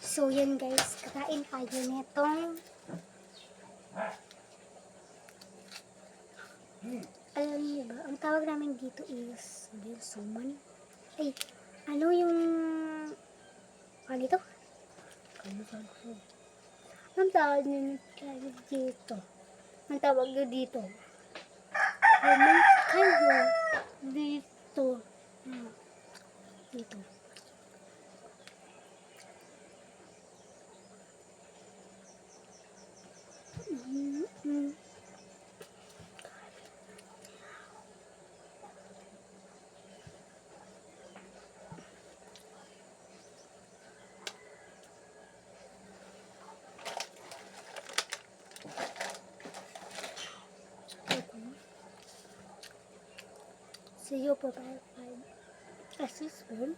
So, yan guys. Kakain tayo netong alam niyo ba, ang tawag namin dito is suman. Ay, ano yung ano ito? Ang tawag niyo dito. Ang tawag niyo dito. Kayo dito. Dito. So, you provide 5 assessment.